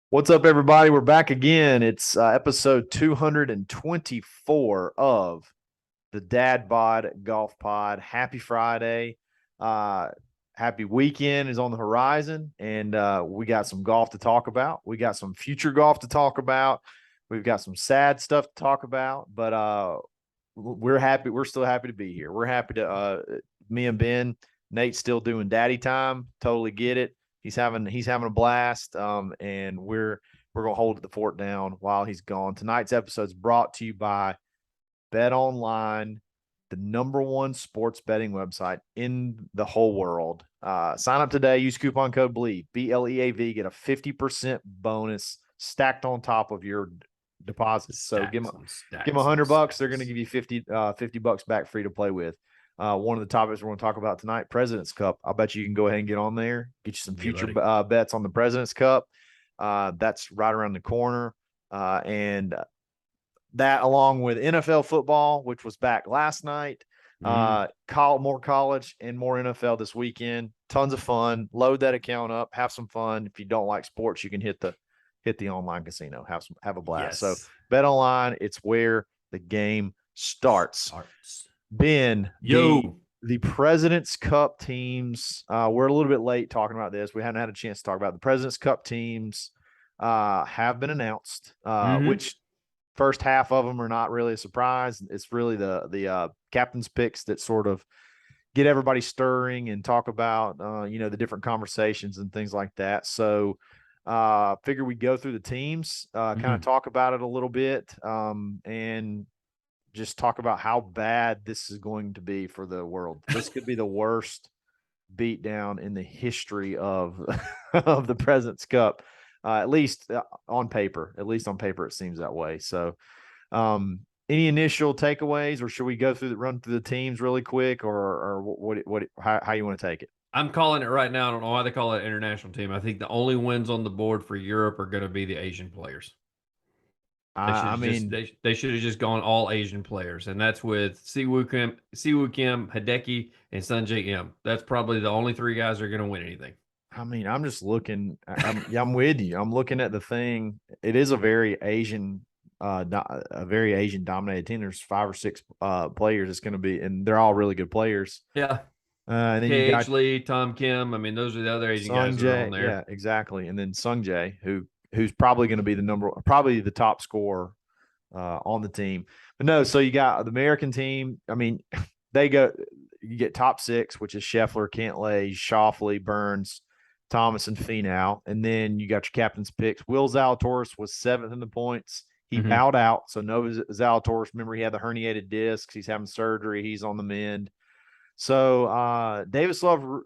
What's up, everybody? We're back again. It's episode 224 of the Dadbod Golf Pod. Happy Friday. Uh, Happy weekend is on the horizon, and we got some golf to talk about. We got some future golf to talk about. We've got some sad stuff to talk about, but we're happy. We're still happy to be here. We're happy to, me and Ben, Nate's still doing daddy time. Totally get it. He's having a blast. And we're gonna hold the fort down while he's gone. Tonight's episode is brought to you by Bet Online, the number one sports betting website in the whole world. Sign up today. Use coupon code BLEAV, BLEAV. Get a 50% bonus stacked on top of your deposits. So give them $100. They're going to give you 50 $50 back free to play with. One of the topics we're going to talk about tonight, President's Cup. I bet you can go ahead and get on there, get you some future bets on the President's Cup. That's right around the corner. And that, along with NFL football, which was back last night, more college and more NFL this weekend. Tons of fun. Load that account up. Have some fun. If you don't like sports, you can hit the online casino. Have a blast. Yes. So Bet Online, it's where the game starts. Ben, the President's Cup teams. We're a little bit late talking about this. We haven't had a chance to talk about the President's Cup teams. Have been announced, which first half of them are not really a surprise. It's really the captain's picks that sort of get everybody stirring and talk about the different conversations and things like that. So figure we go through the teams, kind of talk about it a little bit, and just talk about how bad this is going to be for the world. This could be the worst beatdown in the history of of the President's Cup. At least on paper. At least on paper, it seems that way. So, any initial takeaways, or should we run through the teams really quick, or how you want to take it? I'm calling it right now. I don't know why they call it international team. I think the only wins on the board for Europe are going to be the Asian players. They should have just gone all Asian players, and that's with Siwoo Kim, Hideki, and Sunjae M. That's probably the only three guys that are going to win anything. I'm just looking. I'm with you. I'm looking at the thing. It is a very Asian dominated team. There's 5 or 6 players. It's going to be, and they're all really good players. Yeah. And then you got Lee, Tom Kim. I mean, those are the other Asian guys that are on there. Yeah, exactly. And then Sungjae, who's probably going to be probably the top scorer on the team. But no, so you got the American team. I mean, you get top 6, which is Scheffler, Cantlay, Schauffele, Burns, Thomas, and Finau. And then you got your captain's picks. Will Zalatoris was 7th in the points. He bowed out. So no Zalatoris. Remember, he had the herniated discs. He's having surgery. He's on the mend. So Davis Love,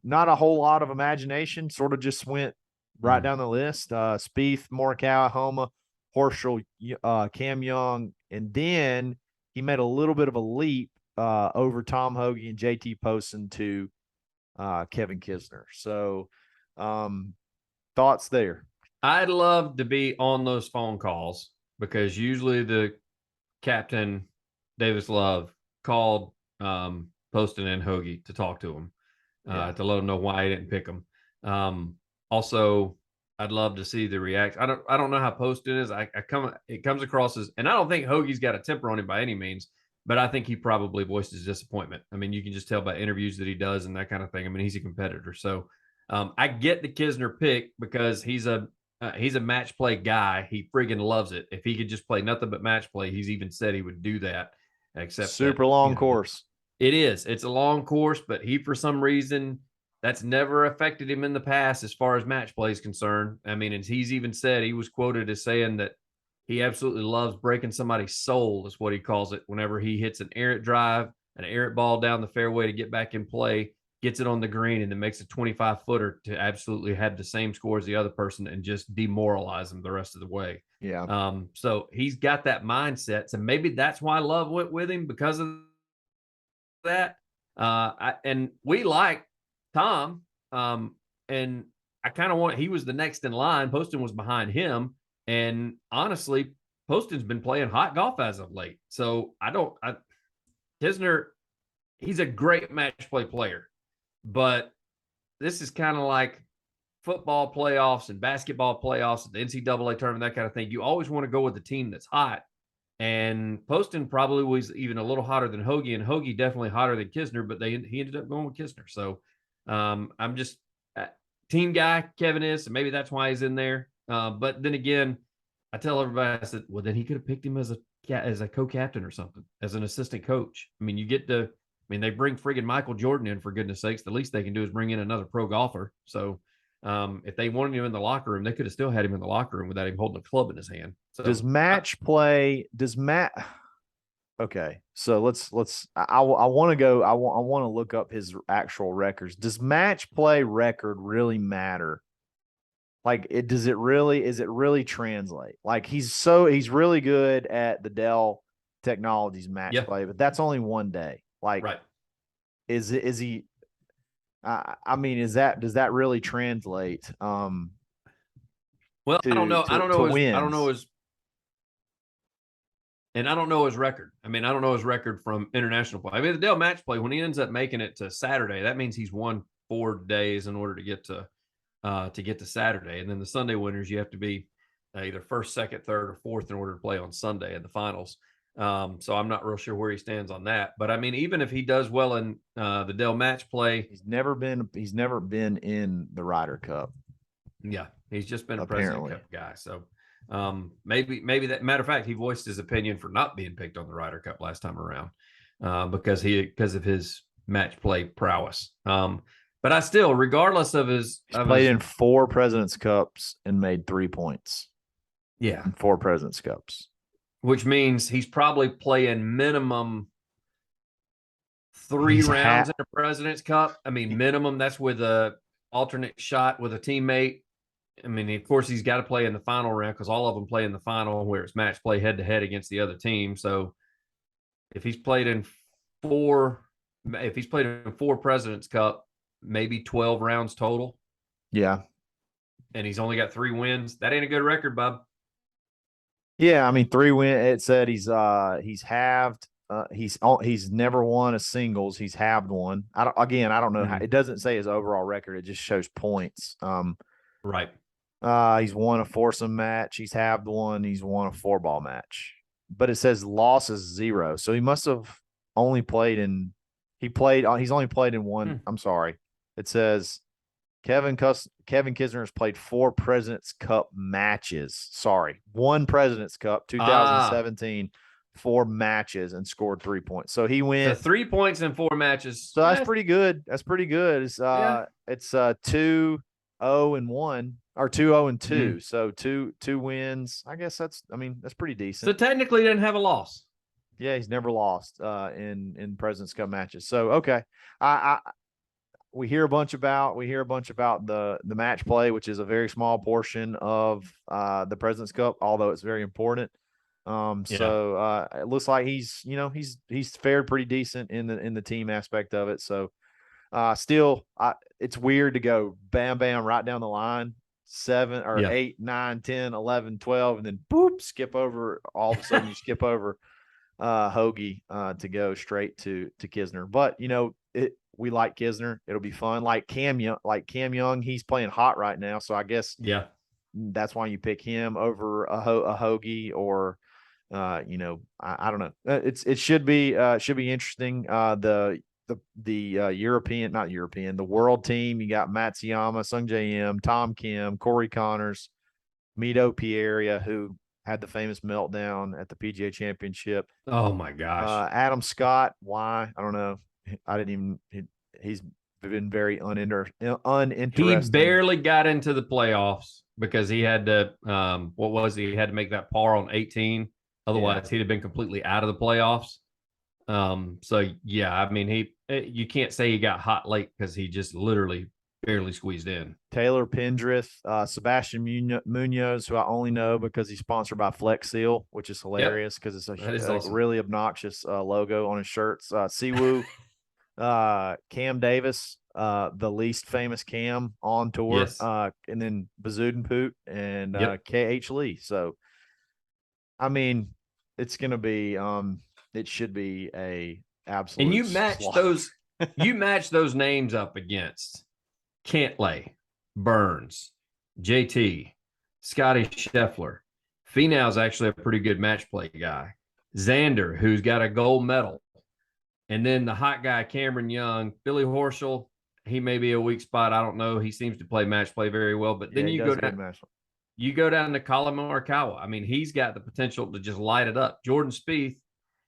not a whole lot of imagination, sort of just went right down the list. Spieth, Morikawa, Homa, Horschel, Cam Young, and then he made a little bit of a leap over Tom Hoge and JT Poston to Kevin Kisner. So thoughts there? I'd love to be on those phone calls, because usually the captain, Davis Love, called Poston and Hoagie to talk to him, to let him know why he didn't pick him. Also, I'd love to see the reaction. I don't know how Poston is. It comes across as, and I don't think Hoagie's got a temper on him by any means, but I think he probably voiced his disappointment. I mean, you can just tell by interviews that he does and that kind of thing. I mean, he's a competitor. So I get the Kisner pick because he's a match play guy. He friggin' loves it. If he could just play nothing but match play, he's even said he would do that. Except super long course. It is. It's a long course, but he, for some reason, that's never affected him in the past as far as match play is concerned. I mean, and he's even said, he was quoted as saying that he absolutely loves breaking somebody's soul, is what he calls it, whenever he hits an errant drive, an errant ball down the fairway to get back in play, gets it on the green, and then makes a 25-footer to absolutely have the same score as the other person and just demoralize them the rest of the way. Yeah. So he's got that mindset. So maybe that's why Love went with him, because of that. And we like Tom, and I kind of he was the next in line. Poston was behind him, and honestly, Poston's been playing hot golf as of late. So Kisner, he's a great match play player, but this is kind of like football playoffs and basketball playoffs, the NCAA tournament, that kind of thing, you always want to go with the team that's hot. And Poston probably was even a little hotter than Hoagie, and Hoagie definitely hotter than Kisner, but he ended up going with Kisner. So I'm just team guy, Kevin is, and maybe that's why he's in there. But then again, I tell everybody, I said, well, then he could have picked him as a co-captain or something, as an assistant coach. I mean, they bring friggin' Michael Jordan in, for goodness sakes. The least they can do is bring in another pro golfer. So if they wanted him in the locker room, they could have still had him in the locker room without him holding a club in his hand. So Okay, so I want to go. I want to look up his actual records. Does match play record really matter? Like, is it really translate? Like, he's really good at the Dell Technologies match play, but that's only one day. Like, right. Is he? I mean, does that really translate? Well, I don't know. I don't know his record. I mean, I don't know his record from international play. I mean, the Dell match play, when he ends up making it to Saturday, that means he's won 4 days in order to get to Saturday. And then the Sunday winners, you have to be either first, second, third, or fourth in order to play on Sunday in the finals. So I'm not real sure where he stands on that. But I mean, even if he does well in the Dell match play, he's never been in the Ryder Cup. Yeah, he's just been a President Cup guy. So maybe that, matter of fact, he voiced his opinion for not being picked on the Ryder Cup last time around because of his match play prowess. But I still, regardless of he's played in 4 President's Cups and made 3 points. Yeah, in 4 President's Cups, which means he's probably playing minimum 3 rounds in a President's Cup. I mean, minimum. That's with a alternate shot with a teammate. I mean, of course, he's got to play in the final round because all of them play in the final where it's match play head to head against the other team. So if he's played in 4 President's Cup, maybe 12 rounds total. Yeah. And he's only got 3 wins. That ain't a good record, bub. Yeah, I mean, 3 wins. It said he's halved. He's never won a singles. He's halved one. I don't know how. It doesn't say his overall record. It just shows points. Right. He's won a foursome match. He's halved one. He's won a 4-ball match. But it says losses 0. So he must have only played in. He's only played in one. I'm sorry. It says Kevin Kisner has played 4 President's Cup matches. Sorry, 1 President's Cup, 2017, 4 matches, and scored 3 points. So he went 3 points in 4 matches. So that's pretty good. That's pretty good. It's 2-0-1 or 2-0-2. So two wins. I guess that's pretty decent. So technically, he didn't have a loss. Yeah, he's never lost in President's Cup matches. So okay, we hear a bunch about the match play, which is a very small portion of the President's Cup, although it's very important. So it looks like he's fared pretty decent in the team aspect of it. So still, it's weird to go bam right down the line, 7 or 8, 9, 10, 11, 12, and then boop, skip over. All of a sudden, you skip over Hoagie to go straight to Kisner. But we like Kisner. It'll be fun. Like Cam Young, he's playing hot right now. So I guess that's why you pick him over a Hoagie or I don't know. It should be interesting. The the world team. You got Matsuyama, Sung J M, Tom Kim, Corey Connors, Mito Pieria, who had the famous meltdown at the PGA Championship. Oh my gosh. Adam Scott. Why? I don't know. He's been very uninteresting. He barely got into the playoffs because he had to he had to make that par on 18. Otherwise, he'd have been completely out of the playoffs. So yeah, I mean, you can't say he got hot late because he just literally barely squeezed in. Taylor Pendrith, Sebastian Munoz, who I only know because he's sponsored by Flex Seal, which is hilarious because it's a really obnoxious logo on his shirts. Siwoo, Cam Davis, the least famous Cam on tour, and then Bazudenpoot and KH Lee. So, I mean, it's going to be it should be a absolute. And you match those names up against Cantlay, Burns, JT, Scotty Scheffler. Finau's actually a pretty good match play guy. Xander, who's got a gold medal. And then the hot guy, Cameron Young, Billy Horschel. He may be a weak spot. I don't know. He seems to play match play very well. But then you go down to Colin Morikawa. I mean, he's got the potential to just light it up. Jordan Spieth,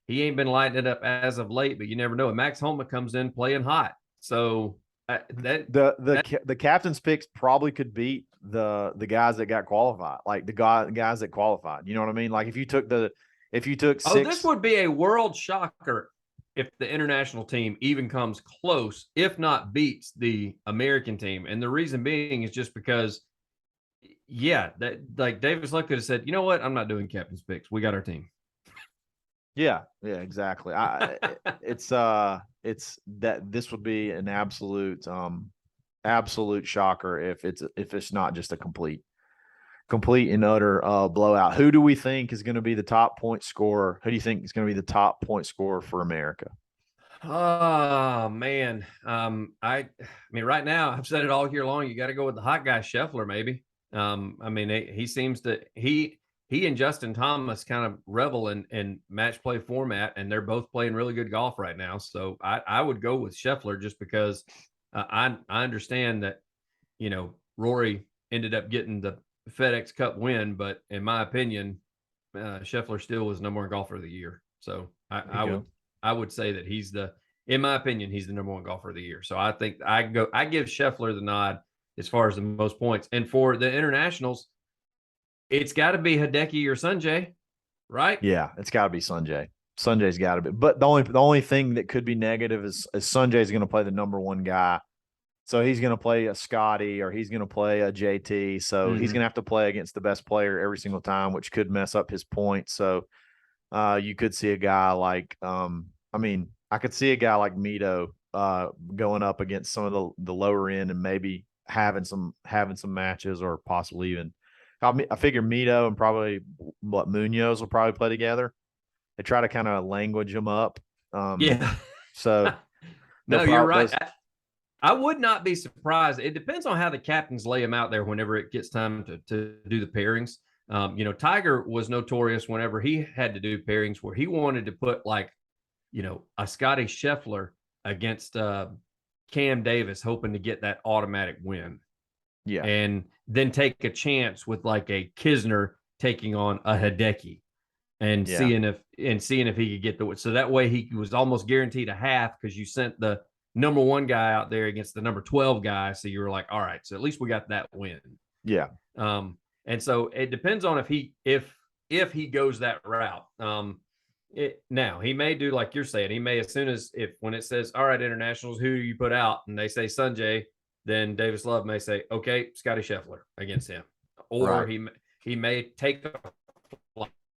he ain't been lighting it up as of late, but you never know. And Max Homa comes in playing hot. So the captain's picks probably could beat the guys that got qualified, like the guys that qualified. You know what I mean? Like if you took six, this would be a world shocker if the international team even comes close, if not beats the American team. And the reason being is just because, that like Davis Luck could have said, you know what, I'm not doing captain's picks. We got our team. Yeah, exactly. It's that this would be an absolute shocker if it's not just a complete and utter blowout. Who do we think is going to be the top point scorer? Who do you think is going to be the top point scorer for America? Oh man. I mean, right now I've said it all year long. You got to go with the hot guy Scheffler, maybe. I mean, he seems to he and Justin Thomas kind of revel in match play format, and they're both playing really good golf right now. So I would go with Scheffler just because I understand that, Rory ended up getting the FedEx Cup win, but in my opinion, Scheffler still was number one golfer of the year. So I would say that in my opinion, he's the number one golfer of the year. So I think I give Scheffler the nod as far as the most points. And for the internationals, it's got to be Hideki or Sanjay, right? Yeah, it's got to be Sanjay. Sanjay's got to be. But the only thing that could be negative is Sanjay's going to play the number one guy. So he's going to play a Scotty or he's going to play a JT. So he's going to have to play against the best player every single time, which could mess up his points. So you could see a guy like I could see a guy like Mito going up against some of the lower end and maybe having some matches or possibly even. I figure Mito and probably Munoz will probably play together. They try to kind of language them up. So no, you're right. I would not be surprised. It depends on how the captains lay them out there whenever it gets time to do the pairings. Tiger was notorious whenever he had to do pairings where he wanted to put a Scotty Scheffler against Cam Davis, hoping to get that automatic win. Yeah. And then take a chance with like a Kisner taking on a Hideki and seeing if he could get the win. So that way he was almost guaranteed a half because you sent the number one guy out there against the number 12 guy. So you were like, all right, so at least we got that win. Yeah. And so it depends on if he goes that route. Now he may do like you're saying. He may, as soon as when it says, all right, internationals, who do you put out? And they say Sanjay, then Davis Love may say, okay, Scotty Scheffler against him. Or he may take a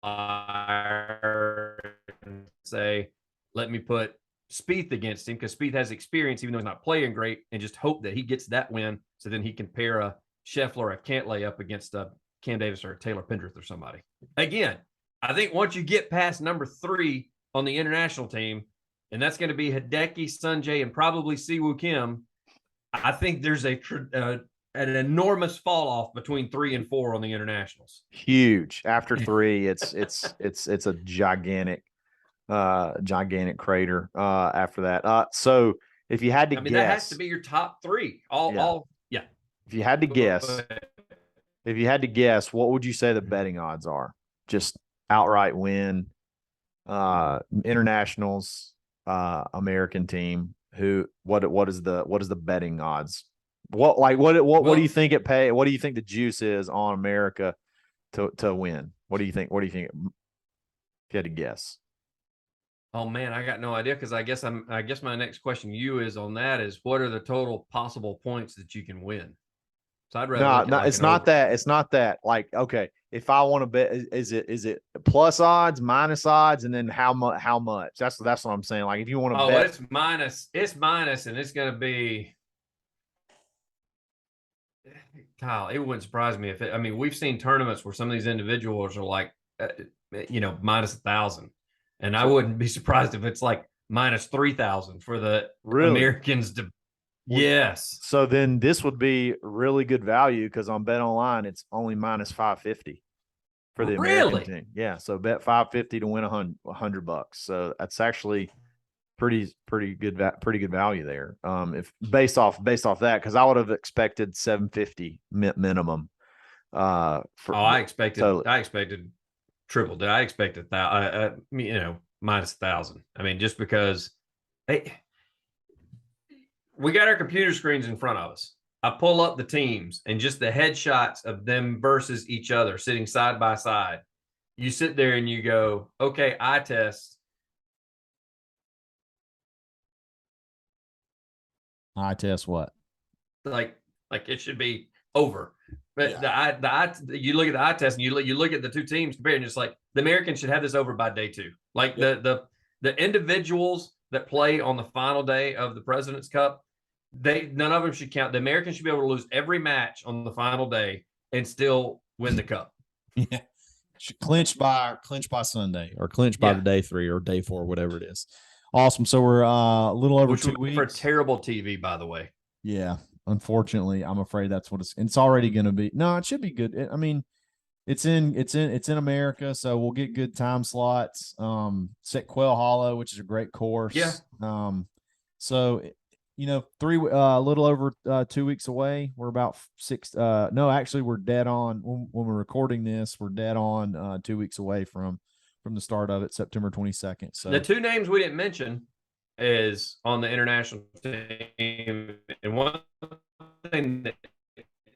flyer and say, let me put Spieth against him because Spieth has experience, even though he's not playing great, and just hope that he gets that win. So then he can pair a Scheffler or a Cantlay up against a Cam Davis or a Taylor Pendrith or somebody. Again, I think once you get past number 3 on the international team, and that's going to be Hideki, Sanjay, and probably Siwoo Kim, I think there's an enormous fall off between 3 and 4 on the internationals. Huge. After 3, it's a gigantic crater after that. So if you had to guess, that has to be your top 3. If you had to guess, what would you say the betting odds are? Just outright win, internationals, American team. What is the betting odds? What do you think it pay? What do you think the juice is on America to win? What do you think? If you had to guess? Oh man, I got no idea because I guess my next question to you is on that is what are the total possible points that you can win? So I'd rather it's not that. Like, okay, if I want to bet, is it plus odds, minus odds, and then how much? That's what I'm saying. Like, if you want to bet, it's minus, and it's going to be. Kyle, it wouldn't surprise me we've seen tournaments where some of these individuals are like, minus 1,000, and I wouldn't be surprised if it's like minus 3,000 for the Americans to Yes. So then this would be really good value because on Bet Online it's only minus 550 for the American team. Yeah, so bet 550 to win $100. So that's actually pretty good value there. If based off that, because I would have expected 750 minimum. I expected triple. I expected that. Minus 1,000. I mean, just because we got our computer screens in front of us. I pull up the teams and just the headshots of them versus each other sitting side by side. You sit there and you go, okay, eye test. Eye test what? Like it should be over. But you look at the eye test and you look at the two teams compared and just like the Americans should have this over by day 2. Like the individuals that play on the final day of the President's Cup, none of them should count. The Americans should be able to lose every match on the final day and still win the cup. Yeah. Clinch by Sunday or clinch by the day 3 or day 4, whatever it is. Awesome. So we're a little over 2 weeks. For terrible TV, by the way. Yeah. Unfortunately, I'm afraid that's what it's already going to be. No, it should be good. I mean, it's in America, so we'll get good time slots. Set Quail Hollow, which is a great course. Yeah. So a little over 2 weeks away. We're about 6. No, actually, we're dead on when we're recording this. We're dead on 2 weeks away from the start of it, September 22nd. So the two names we didn't mention is on the international team, and one thing that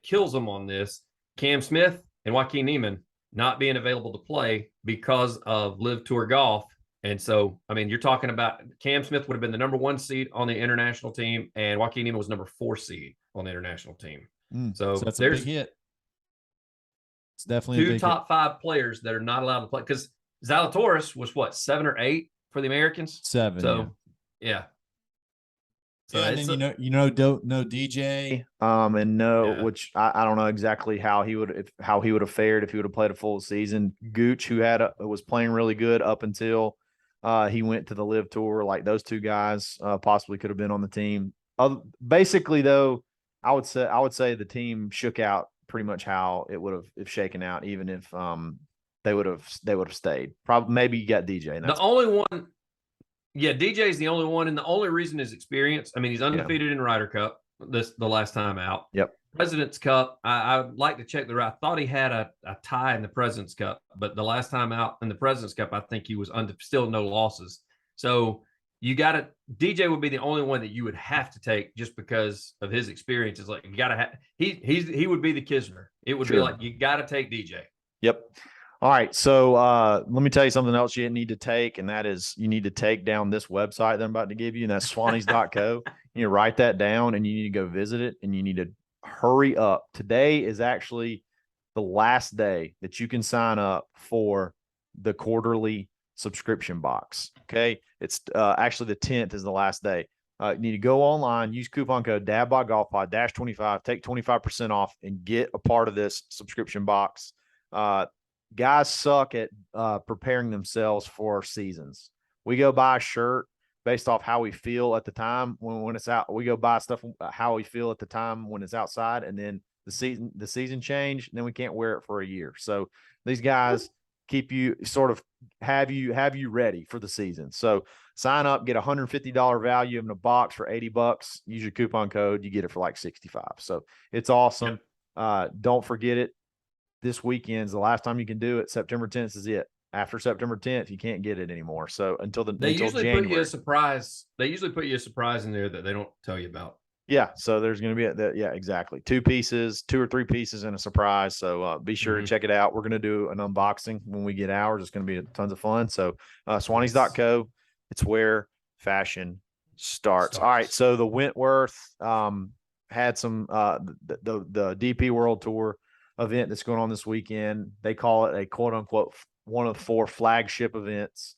kills them on this, Cam Smith and Joaquin Niemann not being available to play because of Live Tour Golf. And so, I mean, you're talking about Cam Smith would have been the number 1 seed on the international team, and Joaquin Niemann was number 4 seed on the international team. So that's a big hit. It's definitely 2 top 5 players that are not allowed to play, because Zalatoris was what, 7 or 8 for the Americans? 7. So, yeah. So and then no DJ, which I don't know exactly how he would have fared if he would have played a full season. Gooch, who was playing really good up until he went to the Live Tour. Like those two guys possibly could have been on the team. Basically, though, I would say the team shook out pretty much how it would have shaken out, even if they would have stayed. Probably maybe you got DJ. And the only one. Yeah, DJ is the only one, and the only reason is experience. I mean, he's undefeated in Ryder Cup the last time out. Yep. President's Cup, I'd like to check I thought he had a tie in the President's Cup, but the last time out in the President's Cup, I think he was still no losses. So DJ would be the only one that you would have to take just because of his experience. It's like you got to have he would be the Kisner. It would be like you got to take DJ. Yep. All right, so let me tell you something else you need to take, and that is you need to take down this website that I'm about to give you, and that's swannies.co. You write that down, and you need to go visit it, and you need to hurry up. Today is actually the last day that you can sign up for the quarterly subscription box, okay? It's actually the 10th is the last day. You need to go online, use coupon code DadbodGolfPod -25, take 25% off, and get a part of this subscription box. Guys suck at preparing themselves for seasons. We go buy a shirt based off how we feel at the time when it's out. We go buy stuff how we feel at the time when it's outside, and then the season change, and then we can't wear it for a year. So these guys keep you have you ready for the season. So sign up, get $150 value in a box for $80. Use your coupon code, you get it for like 65. So it's awesome. Yep. Don't forget it. This weekend's the last time you can do it. September 10th is it. After September 10th, you can't get it anymore. So until January. Put you a surprise. They usually put you a surprise in there that they don't tell you about. Yeah. So there's going to be exactly 2 or 3 pieces and a surprise. So be sure to check it out. We're going to do an unboxing when we get ours. It's going to be tons of fun. So Swannies.co, it's where fashion starts. All right. So the Wentworth had some the DP World Tour event that's going on this weekend. They call it a quote unquote one of 4 flagship events.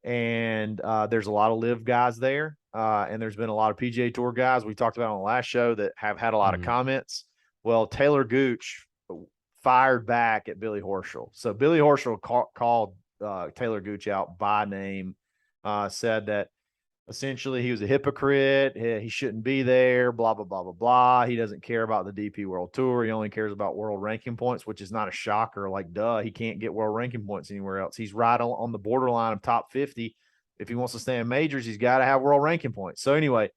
And there's a lot of live guys there. And there's been a lot of PGA Tour guys we talked about on the last show that have had a lot of comments. Well, Talor Gooch fired back at Billy Horschel. So Billy Horschel called Talor Gooch out by name, said that essentially he was a hypocrite. He shouldn't be there, blah, blah, blah, blah, blah. He doesn't care about the DP World Tour. He only cares about world ranking points, which is not a shocker. Like, duh, he can't get world ranking points anywhere else. He's right on the borderline of top 50. If he wants to stay in majors, he's got to have world ranking points. So anyway,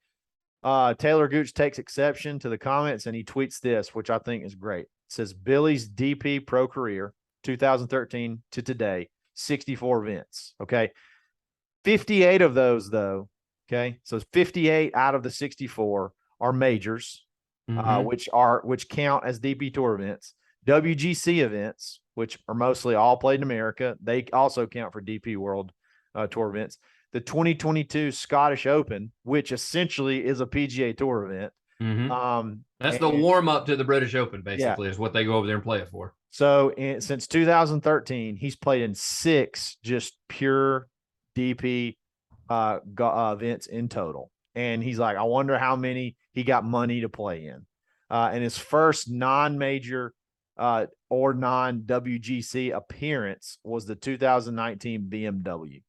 Talor Gooch takes exception to the comments and he tweets this, which I think is great. It says Billy's DP pro career, 2013 to today, 64 events. Okay. 58 of those, though. Okay. So 58 out of the 64 are majors, which count as DP Tour events. WGC events, which are mostly all played in America, they also count for DP World Tour events. The 2022 Scottish Open, which essentially is a PGA Tour event. That's the warm up to the British Open, basically, is what they go over there and play it for. So since 2013, he's played in 6 just pure DP events in total. And he's like, I wonder how many he got money to play in. And his first non-major or non-WGC appearance was the 2019 BMW.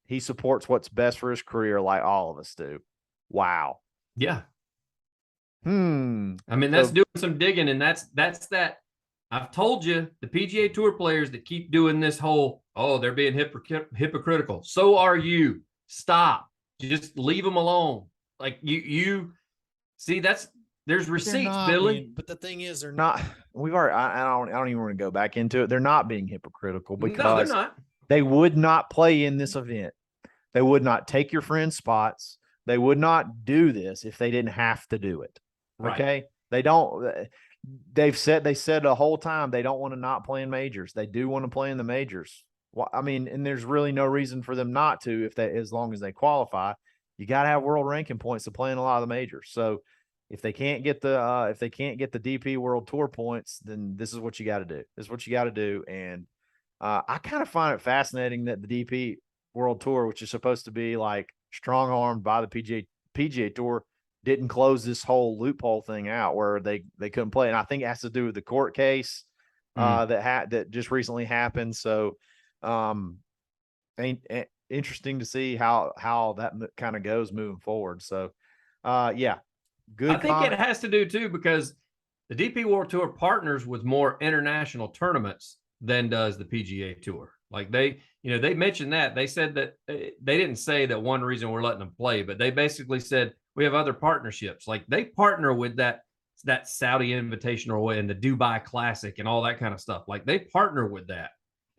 He supports what's best for his career, like all of us do. Wow. Yeah. I mean, that's doing some digging, and that's that. I've told you, the PGA Tour players that keep doing this whole, they're being hypocritical. So are you. Stop. Just leave them alone. Like you see, there's receipts, Billy. But the thing is, they're not. I don't even want to go back into it. They're not being hypocritical because they're not. They would not play in this event. They would not take your friend's spots. They would not do this if they didn't have to do it. Right. Okay. They don't. They said the whole time they don't want to not play in majors. They do want to play in the majors. Well, I mean, and there's really no reason for them not to as long as they qualify. You got to have world ranking points to play in a lot of the majors. So if they can't get the DP World Tour points, then this is what you got to do. This is what you got to do. And I kind of find it fascinating that the DP World Tour, which is supposed to be like strong armed by the PGA Tour, didn't close this whole loophole thing out where they couldn't play. And I think it has to do with the court case that just recently happened. So interesting to see how that kind of goes moving forward. So yeah, good. I think it has to do too, because the DP World Tour partners with more international tournaments than does the PGA Tour. Like they mentioned that. They said that they didn't say that one reason we're letting them play, but they basically said we have other partnerships. Like they partner with that Saudi Invitational and the Dubai Classic and all that kind of stuff. Like they partner with that.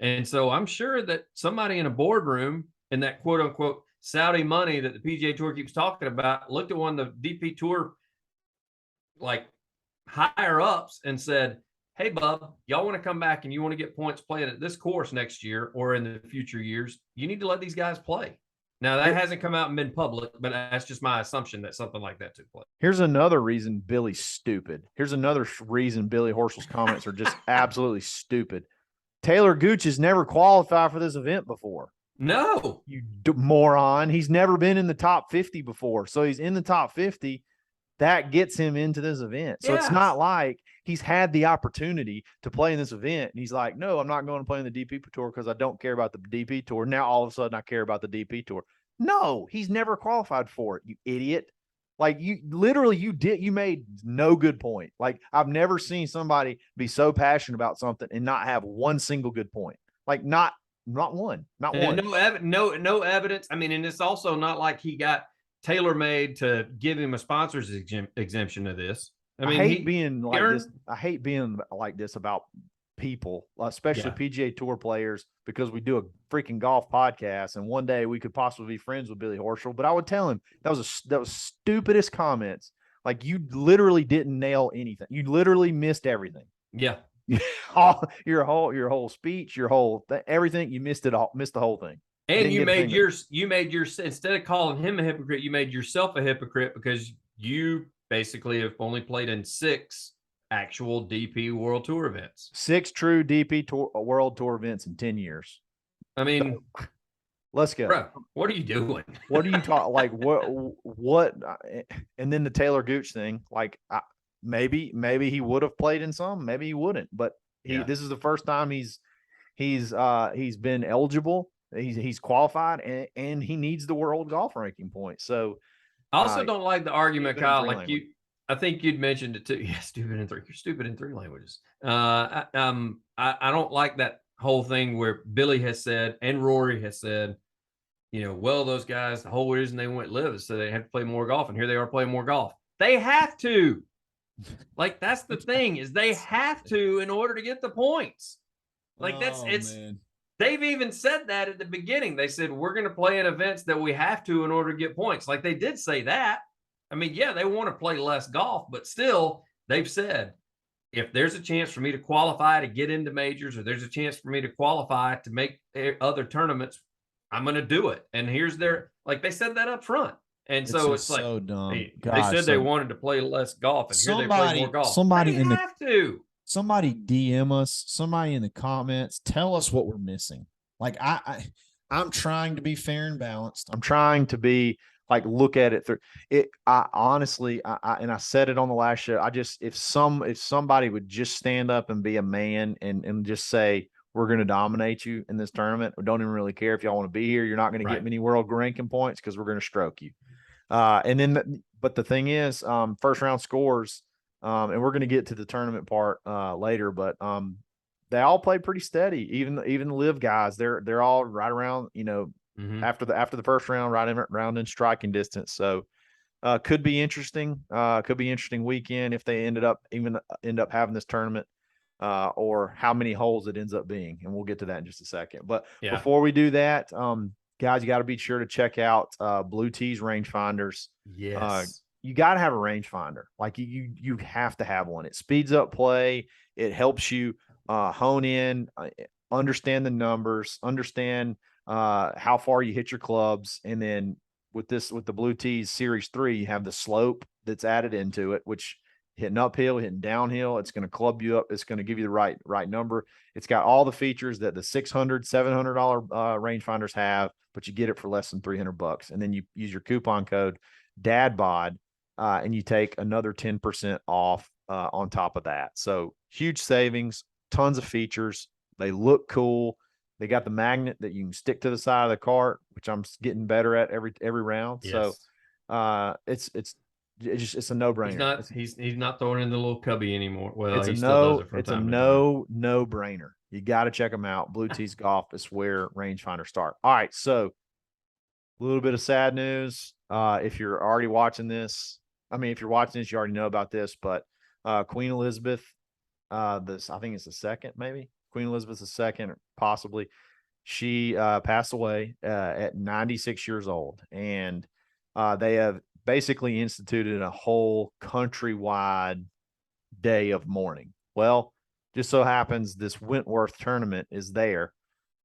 And so I'm sure that somebody in a boardroom in that quote unquote Saudi money that the PGA Tour keeps talking about looked at one of the DP Tour like higher ups and said, hey, bub, y'all want to come back and you want to get points playing at this course next year or in the future years, you need to let these guys play. Now, that hasn't come out and been public, but that's just my assumption that something like that took place. Here's another reason Billy's stupid. Here's another reason Billy Horschel's comments are just absolutely stupid. Talor Gooch has never qualified for this event before. No. You moron. He's never been in the top 50 before. So he's in the top 50. That gets him into this event. So It's not like he's had the opportunity to play in this event. And he's like, no, I'm not going to play in the DP Tour because I don't care about the DP Tour. Now, all of a sudden, I care about the DP Tour. No, he's never qualified for it, you idiot. Like you made no good point. Like I've never seen somebody be so passionate about something and not have one single good point. Like not one. No evidence. I mean, and it's also not like he got tailor-made to give him a sponsor's exemption of this. I mean, I hate being like this about people, especially PGA Tour players, because we do a freaking golf podcast, and one day we could possibly be friends with Billy Horschel. But I would tell him that was stupidest comments. Like you literally didn't nail anything. You literally missed everything. Yeah. your whole speech, everything. You missed it all. Missed the whole thing. And you made your instead of calling him a hypocrite, you made yourself a hypocrite because you basically have only played in 6 actual DP World Tour events. 6 true DP World Tour events in 10 years. I mean, so, let's go. Bro, what are you doing? What are you talking? Like what? And then the Talor Gooch thing. Like maybe he would have played in some. Maybe he wouldn't. But this is the first time he's been eligible. He's qualified and he needs the world golf ranking point. So I also don't like the argument, stupid in Kyle. three Like languages. I think you'd mentioned it too. Yeah, stupid in three. You're stupid in three languages. I don't like that whole thing where Billy has said and Rory has said, well, those guys, the whole reason they went live is so they have to play more golf, and here they are playing more golf. They have to. Like, that's the thing, is they have to in order to get the points. Like, man. They've even said that at the beginning. They said, we're going to play in events that we have to in order to get points. Like, they did say that. I mean, yeah, they want to play less golf, but still, they've said, if there's a chance for me to qualify to get into majors, or there's a chance for me to qualify to make other tournaments, I'm going to do it. And here's their, like, they said that up front. And so it's like, so dumb. they said they wanted to play less golf, and here they play more golf. Somebody they have to. Somebody DM us, somebody in the comments, tell us what we're missing. Like I'm trying to be fair and balanced. I'm trying to be like, look at it through it. I honestly, and I said it on the last show. If somebody would just stand up and be a man and just say, we're going to dominate you in this tournament. We don't even really care if y'all want to be here. You're not going to get many world ranking points because we're going to stroke you. But the thing is, first round scores, and we're going to get to the tournament part later, but they all play pretty steady. Even the live guys, they're all right around, after the first round, right around in striking distance. So could be interesting. Could be interesting weekend if they end up having this tournament, or how many holes it ends up being, and we'll get to that in just a second. But before we do that, guys, you got to be sure to check out Blue Tees rangefinders. Yes. You got to have a rangefinder. Like you have to have one. It speeds up play. It helps you hone in, understand the numbers, understand how far you hit your clubs. And then with the Blue Tees Series 3, you have the slope that's added into it, which hitting uphill, hitting downhill, it's going to club you up. It's going to give you the right number. It's got all the features that the $600, $700 rangefinders have, but you get it for less than $300. And then you use your coupon code Dadbod, and you take another 10% off on top of that. So huge savings, tons of features. They look cool. They got the magnet that you can stick to the side of the cart, which I'm getting better at every round. Yes. So it's a no-brainer. He's not throwing in the little cubby anymore. Well, it's he a still does it from it's a time to time. no-brainer. You got to check them out. Blue Tees Golf is where rangefinders start. All right, so a little bit of sad news. If you're already watching this, if you're watching this, you already know about this. But Queen Elizabeth, I think it's the second, maybe Queen Elizabeth II, possibly. She passed away at 96 years old, and they have basically instituted a whole countrywide day of mourning. Well, just so happens this Wentworth tournament is there,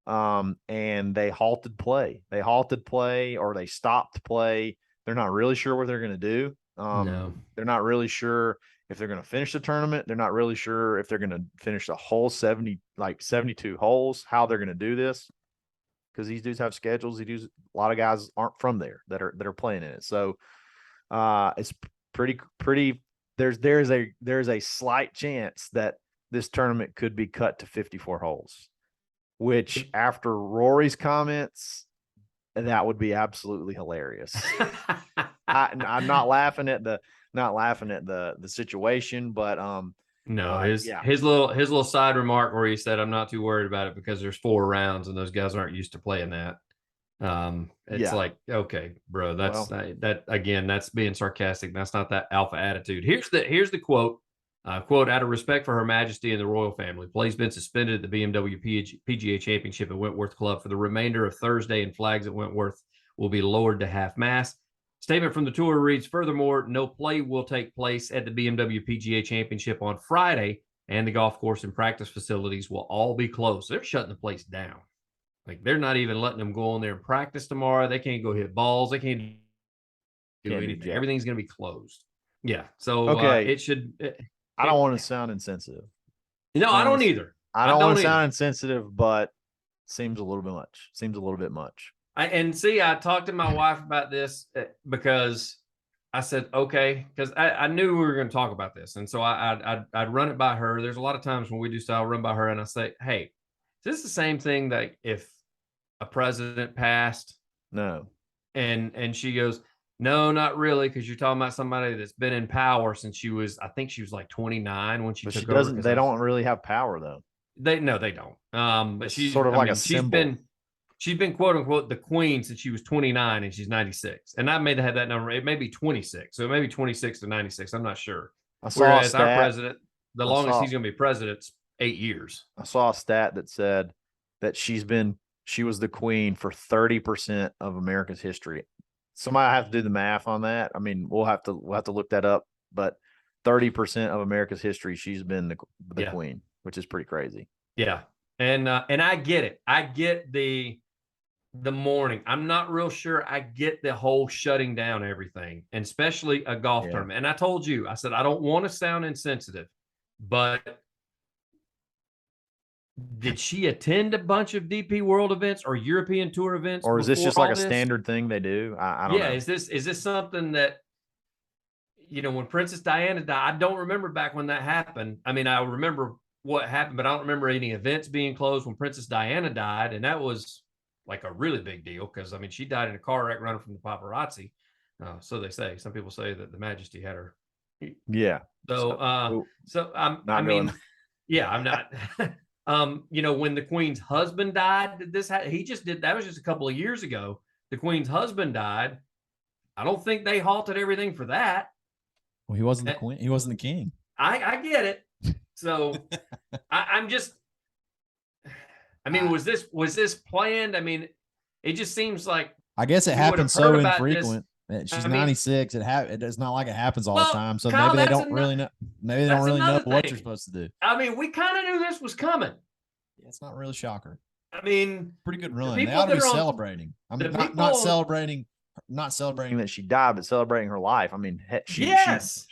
and they halted play. Or they stopped play. They're not really sure what they're going to do. No. They're not really sure if they're going to finish the tournament. They're not really sure if they're going to finish the whole 72 holes, how they're going to do this, because these dudes have schedules. A lot of guys aren't from there that are playing in it. So it's pretty. There's a slight chance that this tournament could be cut to 54 holes, which after Rory's comments, that would be absolutely hilarious. I'm not laughing at the situation, but no, his little side remark where he said, "I'm not too worried about it because there's 4 rounds and those guys aren't used to playing that." It's like, okay, bro, that again, that's being sarcastic. That's not that alpha attitude. Here's the quote. Quote, out of respect for Her Majesty and the royal family, play's been suspended at the BMW PGA Championship at Wentworth Club for the remainder of Thursday, and flags at Wentworth will be lowered to half-mast. Statement from the tour reads, furthermore, no play will take place at the BMW PGA Championship on Friday, and the golf course and practice facilities will all be closed. They're shutting the place down. Like, they're not even letting them go on there and practice tomorrow. They can't go hit balls. They can't do anything. Everything's going to be closed. Yeah. So okay. It should. I don't want to sound insensitive. No, I don't either. I don't want to sound insensitive, but seems a little bit much. I talked to my wife about this because I said, okay, because I knew we were going to talk about this. And so I'd run it by her. There's a lot of times when we do style, run by her and I say, hey, is this the same thing that if a president passed? No. And she goes, no, not really, because you're talking about somebody that's been in power since I think she was like 29 when she But took she over. doesn't. They don't really have power though. They don't. But It's sort of like a symbol. She's been quote unquote the queen since she was 29 and she's 96. And I may have had that number. It may be 26. So it may be 26 to 96. I'm not sure. Whereas our president, the longest he's going to be president's 8 years. I saw a stat that said that she was the queen for 30% of America's history. Somebody have to do the math on that. I mean, we'll have to look that up, but 30% of America's history, she's been the queen, which is pretty crazy. Yeah. And I get it. I get the mourning. I'm not real sure I get the whole shutting down everything, and especially a golf tournament. And I told you, I said, I don't want to sound insensitive, but did she attend a bunch of DP World events or European Tour events? Or is this just like a standard thing they do? I don't know. Is this something that, when Princess Diana died, I don't remember back when that happened. I mean, I remember what happened, but I don't remember any events being closed when Princess Diana died. And that was like a really big deal because, I mean, she died in a car wreck running from the paparazzi. So they say. Some people say that the Majesty had her. Yeah. So I'm not. When the Queen's husband died, that was just a couple of years ago. The Queen's husband died. I don't think they halted everything for that. Well, he wasn't the queen. He wasn't the king. I get it. So I'm just. I mean, was this planned? I mean, it just seems like. I guess it happens so infrequent. She's 96. It's not like it happens all the time. So Kyle, maybe they don't really know. Maybe they don't really know what you're supposed to do. I mean, we kind of knew this was coming. Yeah, it's not really a shocker. I mean, pretty good run. They ought to be celebrating. I'm not celebrating that she died, but celebrating her life. I mean, she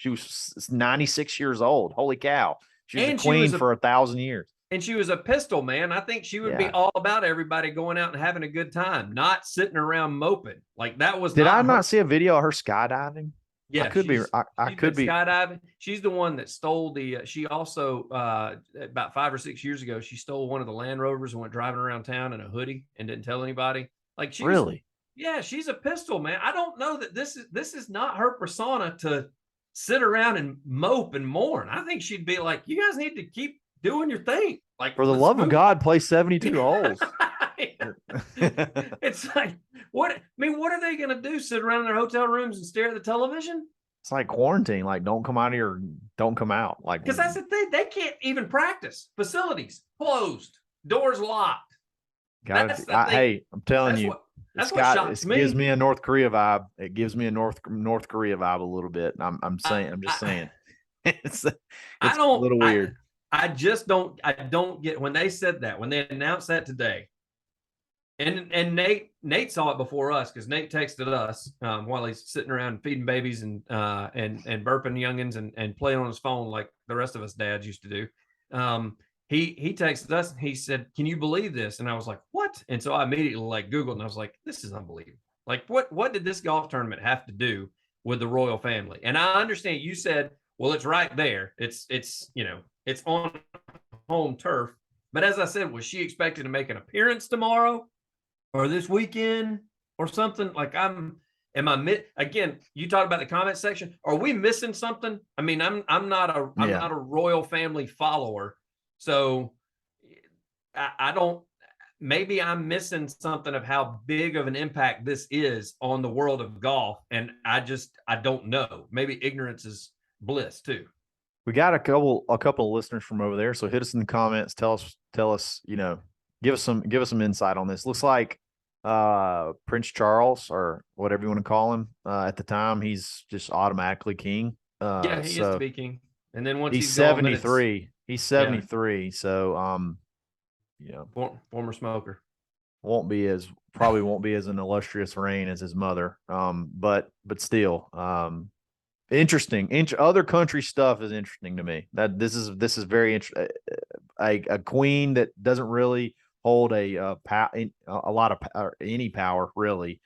was 96 years old. Holy cow. She was the queen for 1,000 years. And she was a pistol, man. I think she would be all about everybody going out and having a good time, not sitting around moping. Like that was. Did I not see a video of her skydiving? Yeah, I could be skydiving. She's the one that stole she also about 5 or 6 years ago, she stole one of the Land Rovers and went driving around town in a hoodie and didn't tell anybody. Like she's really. Yeah, she's a pistol, man. I don't know that this is not her persona to sit around and mope and mourn. I think she'd be like, you guys need to keep doing your thing. Like, for the love of God, play 72 holes. It's like, what are they going to do? Sit around in their hotel rooms and stare at the television? It's like quarantine. Like, don't come out here. Don't come out. Like, because that's the thing. They can't even practice. Facilities closed. Doors locked. Hey, I'm telling you. That's what shocks me. It gives me a North Korea vibe. It gives me a North Korea vibe a little bit. I'm just saying. It's a little weird. I don't get when they said that, when they announced that today. And Nate saw it before us because Nate texted us while he's sitting around feeding babies and burping youngins and playing on his phone like the rest of us dads used to do. He texted us and he said, "Can you believe this?" And I was like, "What?" And so I immediately Googled and I was like, "This is unbelievable. Like, what did this golf tournament have to do with the royal family?" And I understand you said, "Well, it's right there. It's on home turf." But as I said, was she expected to make an appearance tomorrow or this weekend or something? Like, again, you talk about the comment section. Are we missing something? I mean, I'm not a royal family follower. So I don't, maybe I'm missing something of how big of an impact this is on the world of golf. And I don't know. Maybe ignorance is bliss too. We got a couple of listeners from over there. So hit us in the comments. Tell us, give us some insight on this. Looks like Prince Charles, or whatever you want to call him, at the time, he's just automatically king. He is to be king. And then once he's 73. He's 73. So former smoker. Probably won't be as an illustrious reign as his mother. But still, interesting. Other country stuff is interesting to me. That this is very interesting. A queen that doesn't really hold a lot of any power really,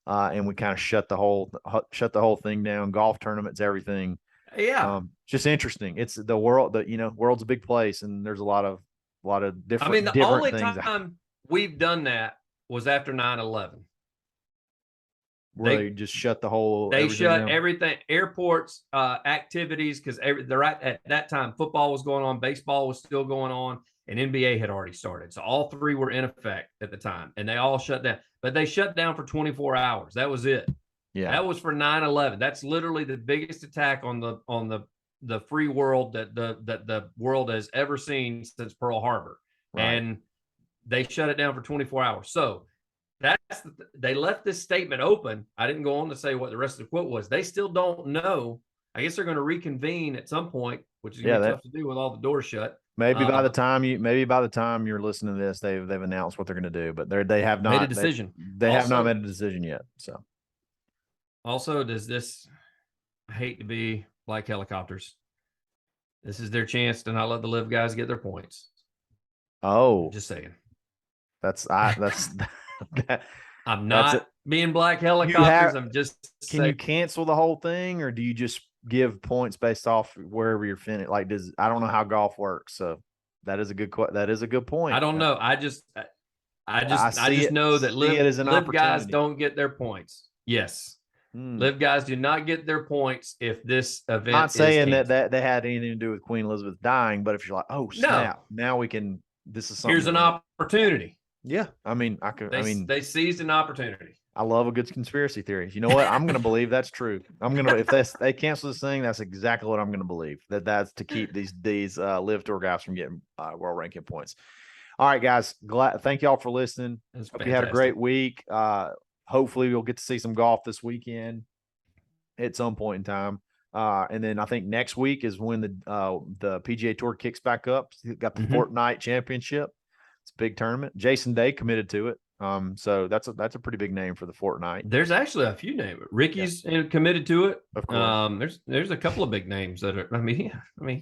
and we kind of shut the whole thing down. Golf tournaments, everything. Yeah, just interesting. It's the world. World's a big place, and there's a lot of different. I mean, the different only things. time we've done that was after 9/11. Where they just shut the whole. They shut down? everything, airports, activities, because they're at that time. Football was going on, baseball was still going on, and NBA had already started. So all three were in effect at the time, and they all shut down. But they shut down for 24 hours. That was it. Yeah, that was for 9/11. That's literally the biggest attack on the free world that the world has ever seen since Pearl Harbor. Right. And they shut it down for 24 hours. So they left this statement open. I didn't go on to say what the rest of the quote was. They still don't know. I guess they're going to reconvene at some point, which is going to be tough to do with all the doors shut. Maybe by the time you're listening to this, they've announced what they're going to do, but they have not made a decision. They have not made a decision yet. So also, does this, I hate to be like helicopters, this is their chance to not let the live guys get their points. Oh, just saying. I'm not being black helicopters. I'm just saying. You cancel the whole thing, or do you just give points based off wherever you're finished? Like, I don't know how golf works, so that is a good point. I don't know. I just know that live guys don't get their points. Yes. Live guys do not get their points if this event. Not saying that they had anything to do with Queen Elizabeth dying, but if you're like, oh snap, now we can. This is something. Here's an opportunity. Yeah, I mean, they seized an opportunity. I love a good conspiracy theory. You know what? I'm going to believe that's true. If they cancel this thing, that's exactly what I'm going to believe. That's to keep these live tour guys from getting world ranking points. All right, guys. Thank y'all for listening. Hope you had a great week. Hopefully we'll get to see some golf this weekend at some point in time. And then I think next week is when the PGA Tour kicks back up. Got the Fortnite Championship. It's a big tournament. Jason Day committed to it. So that's a pretty big name for the Fortnite. There's actually a few names. Ricky's committed to it. Of course. There's a couple of big names that are. I mean,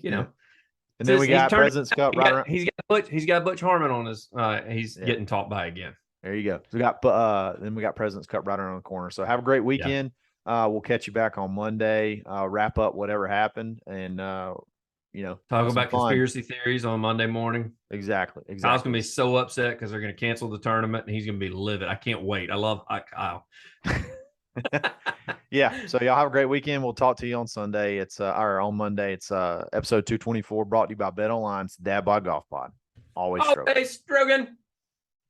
you know. And then we got President's Cup right around. He's got Butch Harmon on his. He's getting taught by again. There you go. So we got President's Cup right around the corner. So have a great weekend. Yeah. We'll catch you back on Monday. Wrap up whatever happened, and talk about conspiracy theories on Monday morning. Exactly. I was gonna be so upset because they're gonna cancel the tournament, and he's gonna be livid. I can't wait. I love Kyle. Yeah. So y'all have a great weekend. We'll talk to you on Sunday. Or on Monday. It's episode 224 brought to you by Bet Online. It's Dadbod Golf Pod. Always stroking.